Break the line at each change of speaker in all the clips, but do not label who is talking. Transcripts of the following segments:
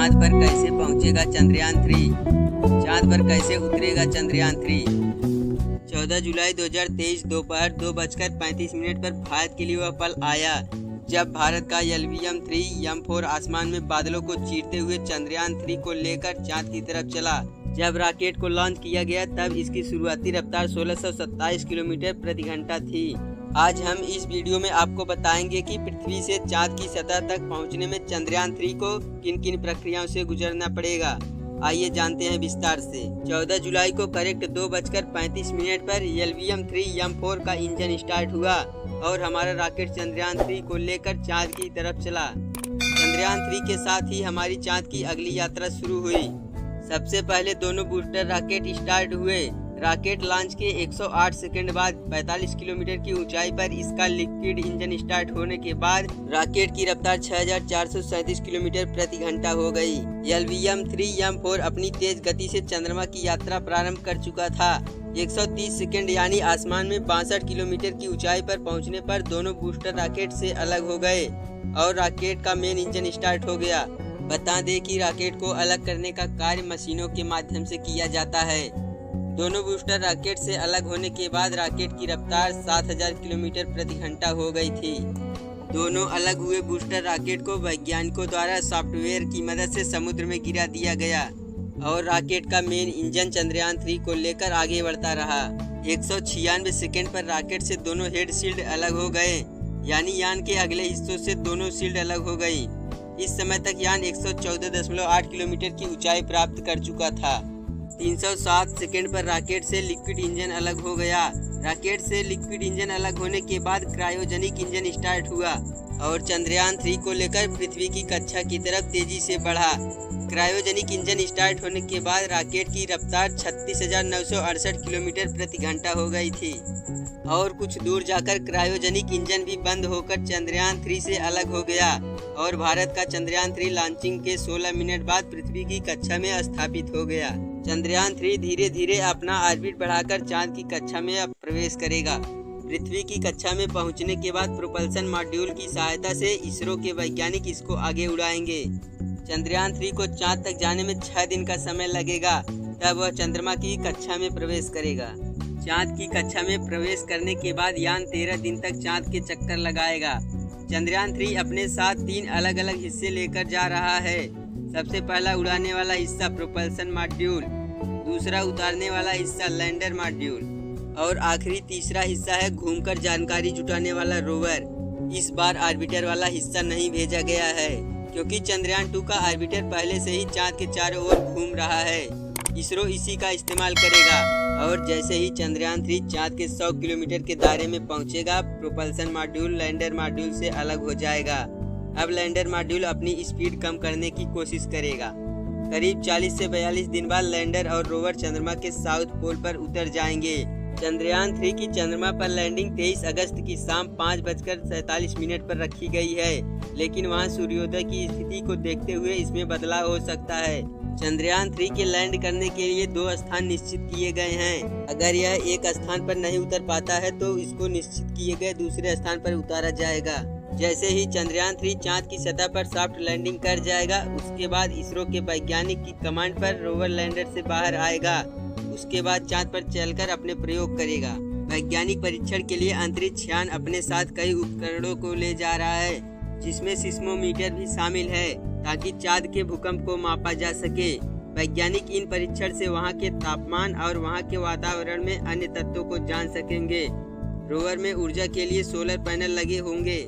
चांद पर कैसे पहुंचेगा चंद्रयान-3? चांद पर कैसे उतरेगा चंद्रयान-3? 14 जुलाई 2023 दोपहर 2:35 पर भारत के लिए वह पल आया जब भारत का LVM-3 M4 आसमान में बादलों को चीरते हुए चंद्रयान-3 को लेकर चांद की तरफ चला। जब रॉकेट को लॉन्च किया गया तब इसकी शुरुआती रफ्तार 1627 किलोमीटर प्रति घंटा थी। आज हम इस वीडियो में आपको बताएंगे कि पृथ्वी से चांद की सतह तक पहुंचने में चंद्रयान-3 को किन किन प्रक्रियाओं से गुजरना पड़ेगा। आइए जानते हैं विस्तार से। 14 जुलाई को करेक्ट 2:35 पर LVM-3 M4 का इंजन स्टार्ट हुआ और हमारा रॉकेट चंद्रयान-3 को लेकर चांद की तरफ चला। चंद्रयान-3 के साथ ही हमारी चांद की अगली यात्रा शुरू हुई। सबसे पहले दोनों बूस्टर रॉकेट स्टार्ट हुए। रॉकेट लॉन्च के 108 सेकंड बाद 45 किलोमीटर की ऊंचाई पर इसका लिक्विड इंजन स्टार्ट होने के बाद रॉकेट की रफ्तार 6437 किलोमीटर प्रति घंटा हो गई। LVM-3 M4 अपनी तेज गति से चंद्रमा की यात्रा प्रारंभ कर चुका था। 130 सेकंड यानी आसमान में 62 किलोमीटर की ऊंचाई पर पहुंचने पर दोनों बूस्टर रॉकेट से अलग हो गए और रॉकेट का मेन इंजन स्टार्ट हो गया। बता दें कि रॉकेट को अलग करने का कार्य मशीनों के माध्यम से किया जाता है। दोनों बूस्टर रॉकेट से अलग होने के बाद रॉकेट की रफ्तार 7000 किलोमीटर प्रति घंटा हो गई थी। दोनों अलग हुए बूस्टर रॉकेट को वैज्ञानिकों द्वारा सॉफ्टवेयर की मदद से समुद्र में गिरा दिया गया और रॉकेट का मेन इंजन चंद्रयान-3 को लेकर आगे बढ़ता रहा। 196 सेकंड पर रॉकेट से दोनों हेड शील्ड अलग हो गए, यानी यान के अगले हिस्सों से दोनों शील्ड अलग हो गई। इस समय तक यान 114.8 किलोमीटर की ऊंचाई प्राप्त कर चुका था। 307 सेकंड पर रॉकेट से लिक्विड इंजन अलग हो गया। रॉकेट से लिक्विड इंजन अलग होने के बाद क्रायोजेनिक इंजन स्टार्ट हुआ और चंद्रयान-3 को लेकर पृथ्वी की कक्षा की तरफ तेजी से बढ़ा। क्रायोजेनिक इंजन स्टार्ट होने के बाद रॉकेट की रफ्तार 36,968 किलोमीटर प्रति घंटा हो गई थी और कुछ दूर जाकर क्रायोजेनिक इंजन भी बंद होकर चंद्रयान-3 से अलग हो गया और भारत का चंद्रयान-3 लॉन्चिंग के 16 मिनट बाद पृथ्वी की कक्षा में स्थापित हो गया। चंद्रयान-3 धीरे धीरे अपना ऑर्बिट बढ़ाकर चांद की कक्षा में अब प्रवेश करेगा। पृथ्वी की कक्षा में पहुंचने के बाद प्रोपल्सन मॉड्यूल की सहायता से इसरो के वैज्ञानिक इसको आगे उड़ाएंगे। चंद्रयान-3 को चांद तक जाने में 6 दिन का समय लगेगा, तब वह चंद्रमा की कक्षा में प्रवेश करेगा। चांद की कक्षा में प्रवेश करने के बाद यान 13 दिन तक चांद के चक्कर लगाएगा। चंद्रयान-3 अपने साथ 3 अलग अलग हिस्से लेकर जा रहा है। सबसे पहला उड़ाने वाला हिस्सा प्रोपल्सन मॉड्यूल, दूसरा उतारने वाला हिस्सा लैंडर मॉड्यूल और आखिरी तीसरा हिस्सा है घूमकर जानकारी जुटाने वाला रोवर। इस बार ऑर्बिटर वाला हिस्सा नहीं भेजा गया है क्योंकि चंद्रयान-2 का ऑर्बिटर पहले से ही चांद के चारों ओर घूम रहा है। इसरो इसी का इस्तेमाल करेगा और जैसे ही चंद्रयान-3 चांद के 100 किलोमीटर के दायरे में पहुंचेगा, प्रोपल्सन मॉड्यूल लैंडर मॉड्यूल से अलग हो जाएगा। अब लैंडर मॉड्यूल अपनी स्पीड कम करने की कोशिश करेगा। करीब 40 से 42 दिन बाद लैंडर और रोवर चंद्रमा के साउथ पोल पर उतर जाएंगे। चंद्रयान-3 की चंद्रमा पर लैंडिंग 23 अगस्त की शाम 5:47 पर रखी गई है, लेकिन वहां सूर्योदय की स्थिति को देखते हुए इसमें बदलाव हो सकता है। चंद्रयान-3 के लैंड करने के लिए 2 स्थान निश्चित किए गए हैं। अगर यह एक स्थान पर नहीं उतर पाता है तो इसको निश्चित किए गए दूसरे स्थान पर उतारा जाएगा। जैसे ही चंद्रयान-3 चांद की सतह पर सॉफ्ट लैंडिंग कर जाएगा, उसके बाद इसरो के वैज्ञानिक की कमांड पर रोवर लैंडर से बाहर आएगा। उसके बाद चांद पर चलकर अपने प्रयोग करेगा। वैज्ञानिक परीक्षण के लिए अंतरिक्ष यान अपने साथ कई उपकरणों को ले जा रहा है, जिसमें सिस्मोमीटर भी शामिल है ताकि चांद के भूकंप को मापा जा सके। वैज्ञानिक इन परीक्षण से वहां के तापमान और वहां के वातावरण में अन्य तत्वों को जान सकेंगे। रोवर में ऊर्जा के लिए सोलर पैनल लगे होंगे।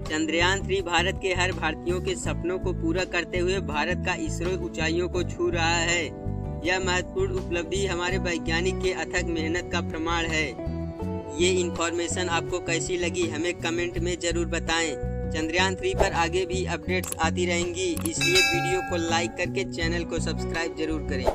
चंद्रयान-3 भारत के हर भारतीयों के सपनों को पूरा करते हुए भारत का इसरो ऊंचाइयों को छू रहा है। यह महत्वपूर्ण उपलब्धि हमारे वैज्ञानिक के अथक मेहनत का प्रमाण है। ये इन्फॉर्मेशन आपको कैसी लगी हमें कमेंट में जरूर बताएं। चंद्रयान-3 पर आगे भी अपडेट्स आती रहेंगी, इसलिए वीडियो को लाइक करके चैनल को सब्सक्राइब जरूर करें।